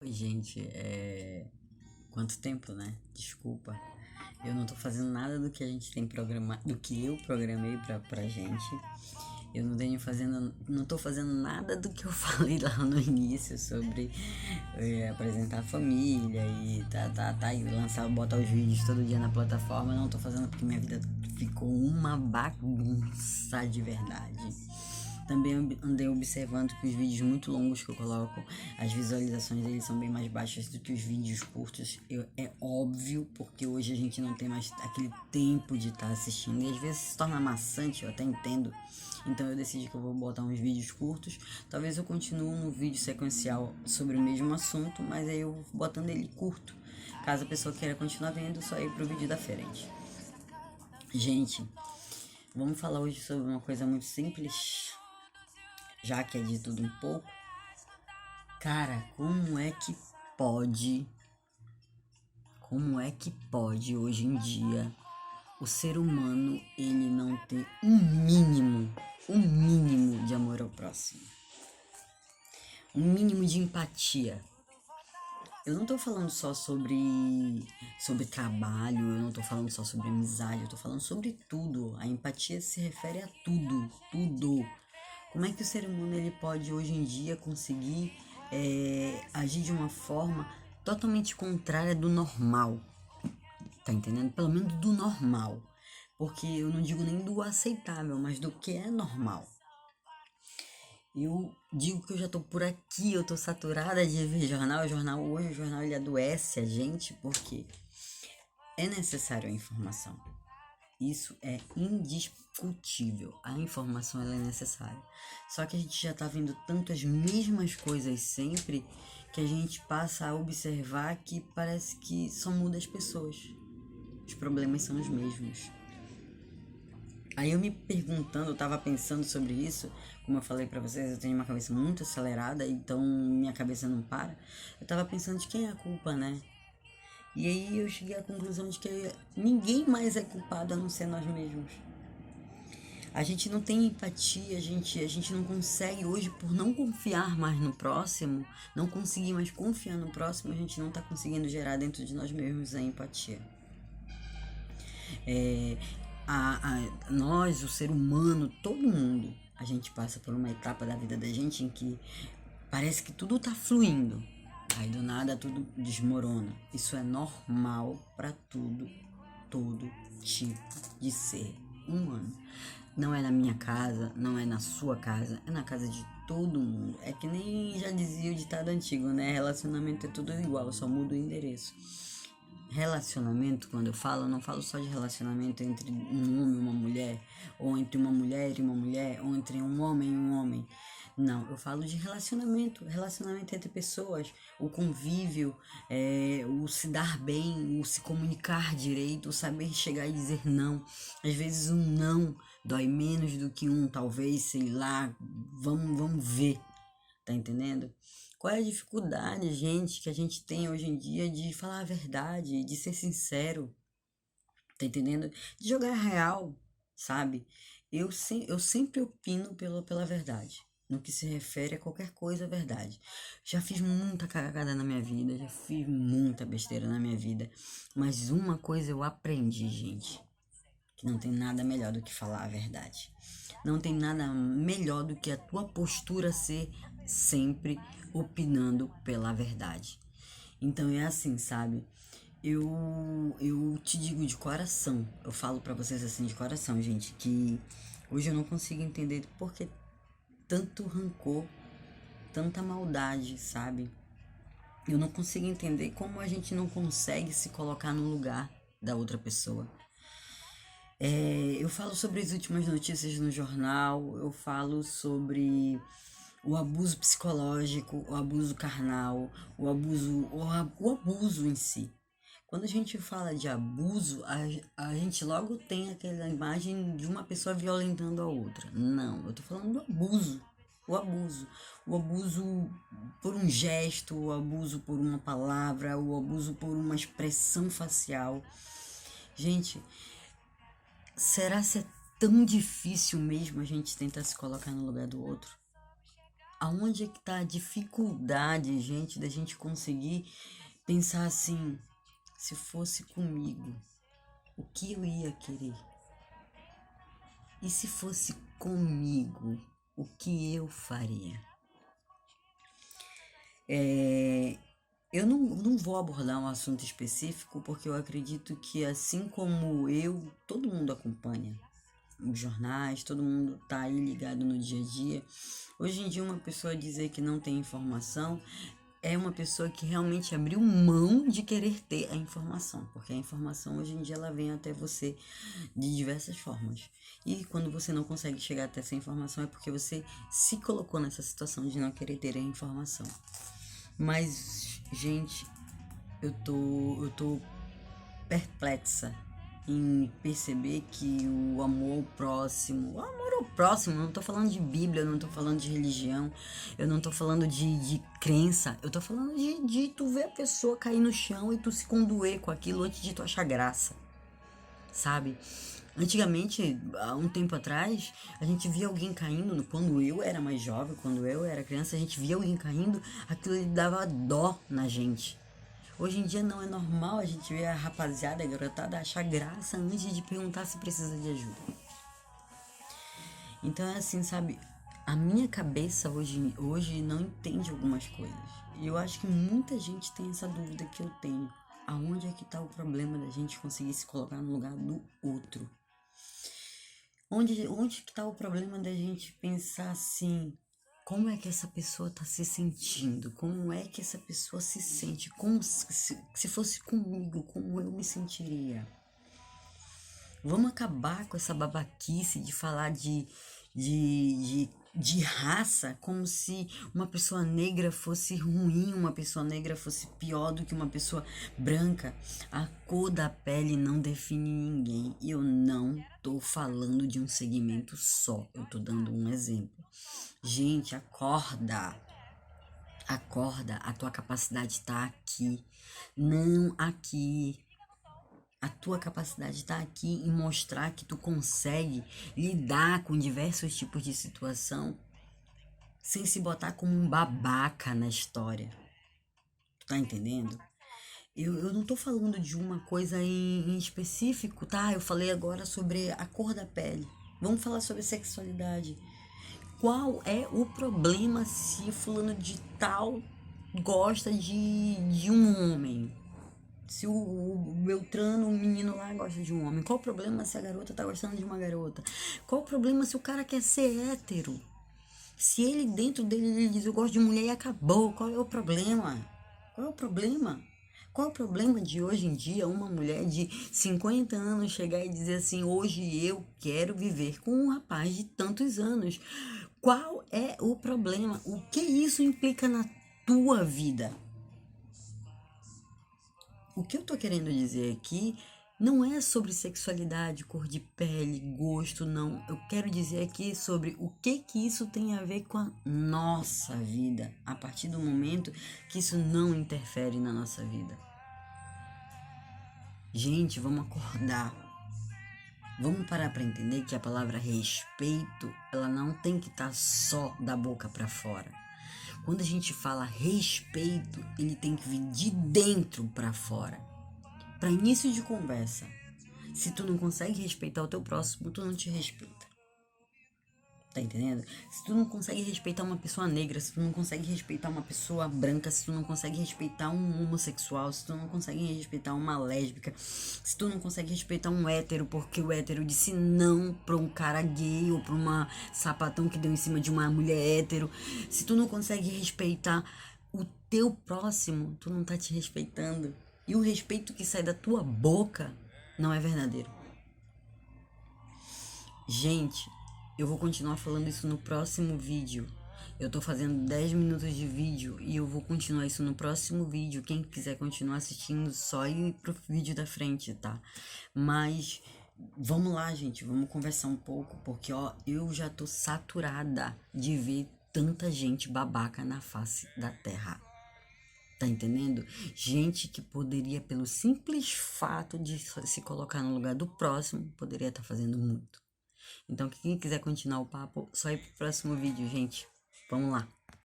Oi, gente, quanto tempo, né? Desculpa. Eu não tô fazendo nada do que a gente tem programado, do que eu programei pra gente. Eu não tô fazendo nada do que eu falei lá no início sobre apresentar a família e e botar os vídeos todo dia na plataforma. Eu não tô fazendo porque minha vida ficou uma bagunça de verdade. Também andei observando que os vídeos muito longos que eu coloco, as visualizações deles são bem mais baixas do que os vídeos curtos. É óbvio, porque hoje a gente não tem mais aquele tempo de estar assistindo. E às vezes se torna maçante, eu até entendo. Então eu decidi que eu vou botar uns vídeos curtos. Talvez eu continue no vídeo sequencial sobre o mesmo assunto, mas aí eu vou botando ele curto. Caso a pessoa queira continuar vendo, só ir pro vídeo da frente. Gente, vamos falar hoje sobre uma coisa muito simples, já que é de tudo um pouco. Cara, como é que pode hoje em dia o ser humano ele não ter um mínimo de amor ao próximo, um mínimo de empatia? Eu não tô falando só sobre trabalho, eu não tô falando só sobre amizade, eu tô falando sobre tudo. A empatia se refere a tudo, tudo. Como é que o ser humano ele pode hoje em dia conseguir agir de uma forma totalmente contrária do normal? Tá entendendo? Pelo menos do normal. Porque eu não digo nem do aceitável, mas do que é normal. Eu digo que eu já tô por aqui, eu tô saturada de ver jornal. Hoje o jornal ele adoece a gente porque é necessário a informação. Isso é indiscutível. A informação ela é necessária. Só que a gente já tá vendo tanto as mesmas coisas sempre que a gente passa a observar que parece que só muda as pessoas. Os problemas são os mesmos. Aí eu me perguntando, eu tava pensando sobre isso, como eu falei pra vocês, eu tenho uma cabeça muito acelerada, então minha cabeça não para. Eu tava pensando de quem é a culpa, né? E aí eu cheguei à conclusão de que ninguém mais é culpado a não ser nós mesmos. A gente não tem empatia, a gente não consegue hoje, por não confiar mais no próximo, não conseguir mais confiar no próximo, a gente não tá conseguindo gerar dentro de nós mesmos a empatia. É, nós, o ser humano, todo mundo, a gente passa por uma etapa da vida da gente em que parece que tudo tá fluindo. Aí do nada tudo desmorona. Isso é normal para todo tipo de ser humano. Não é na minha casa, não é na sua casa, é na casa de todo mundo. É que nem já dizia o ditado antigo, né? Relacionamento é tudo igual, só muda o endereço. Relacionamento, quando eu não falo só de relacionamento entre um homem e uma mulher, ou entre uma mulher e uma mulher, ou entre um homem e um homem. Não, eu falo de relacionamento entre pessoas, o convívio, o se dar bem, o se comunicar direito, o saber chegar e dizer não. Às vezes um não dói menos do que um, talvez, sei lá, vamos ver, tá entendendo? Qual é a dificuldade, gente, que a gente tem hoje em dia de falar a verdade, de ser sincero, tá entendendo? De jogar real, sabe? Eu sempre opino pela verdade. No que se refere a qualquer coisa, é verdade. Já fiz muita cagada na minha vida, já fiz muita besteira na minha vida. Mas uma coisa eu aprendi, gente, que não tem nada melhor do que falar a verdade. Não tem nada melhor do que a tua postura ser sempre opinando pela verdade. Então é assim, sabe? Eu te digo de coração, eu falo pra vocês assim de coração, gente, que hoje eu não consigo entender por que tanto rancor, tanta maldade, sabe? Eu não consigo entender como a gente não consegue se colocar no lugar da outra pessoa. Eu falo sobre as últimas notícias no jornal, eu falo sobre o abuso psicológico, o abuso carnal, o abuso em si. Quando a gente fala de abuso, a gente logo tem aquela imagem de uma pessoa violentando a outra. Não, eu tô falando do abuso. O abuso. O abuso por um gesto, o abuso por uma palavra, o abuso por uma expressão facial. Gente, será que é tão difícil mesmo a gente tentar se colocar no lugar do outro? Aonde é que tá a dificuldade, gente, da gente conseguir pensar assim, se fosse comigo, o que eu ia querer? E se fosse comigo, o que eu faria? Eu não vou abordar um assunto específico porque eu acredito que assim como eu, todo mundo acompanha os jornais, todo mundo tá aí ligado no dia a dia. Hoje em dia uma pessoa dizer que não tem informação é uma pessoa que realmente abriu mão de querer ter a informação, porque a informação hoje em dia ela vem até você de diversas formas. E quando você não consegue chegar até essa informação é porque você se colocou nessa situação de não querer ter a informação. Mas, gente, eu tô perplexa em perceber que o amor ao próximo, eu não tô falando de Bíblia, eu não tô falando de religião, eu não tô falando de crença, eu tô falando de tu ver a pessoa cair no chão e tu se condoer com aquilo antes de tu achar graça, sabe? Antigamente, há um tempo atrás, a gente via alguém caindo, quando eu era mais jovem, quando eu era criança, a gente via alguém caindo, aquilo dava dó na gente. Hoje em dia não é normal a gente ver a rapaziada, a garotada achar graça antes de perguntar se precisa de ajuda. Então é assim, sabe? A minha cabeça hoje não entende algumas coisas. E eu acho que muita gente tem essa dúvida que eu tenho. Aonde é que tá o problema da gente conseguir se colocar no lugar do outro? Onde que tá o problema da gente pensar assim, como é que essa pessoa tá se sentindo? Como é que essa pessoa se sente? Como se fosse comigo, como eu me sentiria? Vamos acabar com essa babaquice de falar de raça como se uma pessoa negra fosse ruim, uma pessoa negra fosse pior do que uma pessoa branca. A cor da pele não define ninguém. E eu não tô falando de um segmento só. Eu tô dando um exemplo. Gente, acorda. Acorda, a tua capacidade tá aqui, não aqui. A tua capacidade está aqui em mostrar que tu consegue lidar com diversos tipos de situação sem se botar como um babaca na história. Tu tá entendendo? Eu não tô falando de uma coisa em específico, tá? Eu falei agora sobre a cor da pele. Vamos falar sobre sexualidade. Qual é o problema se fulano de tal gosta de um homem? Se o Beltrano, o menino lá, gosta de um homem, qual o problema se a garota tá gostando de uma garota? Qual o problema se o cara quer ser hétero? Se ele dentro dele ele diz eu gosto de mulher e acabou, qual é o problema? Qual é o problema? Qual é o problema de hoje em dia uma mulher de 50 anos chegar e dizer assim, hoje eu quero viver com um rapaz de tantos anos? Qual é o problema? O que isso implica na tua vida? O que eu tô querendo dizer aqui não é sobre sexualidade, cor de pele, gosto, não. Eu quero dizer aqui sobre o que isso tem a ver com a nossa vida, a partir do momento que isso não interfere na nossa vida. Gente, vamos acordar. Vamos parar para entender que a palavra respeito, ela não tem que estar só da boca para fora. Quando a gente fala respeito, ele tem que vir de dentro para fora. Para início de conversa, se tu não consegue respeitar o teu próximo, tu não te respeita. Tá entendendo? Se tu não consegue respeitar uma pessoa negra, se tu não consegue respeitar uma pessoa branca, se tu não consegue respeitar um homossexual, se tu não consegue respeitar uma lésbica, se tu não consegue respeitar um hétero porque o hétero disse não pra um cara gay ou pra uma sapatão que deu em cima de uma mulher hétero, se tu não consegue respeitar o teu próximo, tu não tá te respeitando. E o respeito que sai da tua boca não é verdadeiro. Gente, eu vou continuar falando isso no próximo vídeo. Eu tô fazendo 10 minutos de vídeo e eu vou continuar isso no próximo vídeo. Quem quiser continuar assistindo, só ir pro vídeo da frente, tá? Mas vamos lá, gente, vamos conversar um pouco, porque ó, eu já tô saturada de ver tanta gente babaca na face da terra. Tá entendendo? Gente que poderia, pelo simples fato de se colocar no lugar do próximo, poderia estar fazendo muito. Então, quem quiser continuar o papo, só ir pro próximo vídeo, gente. Vamos lá.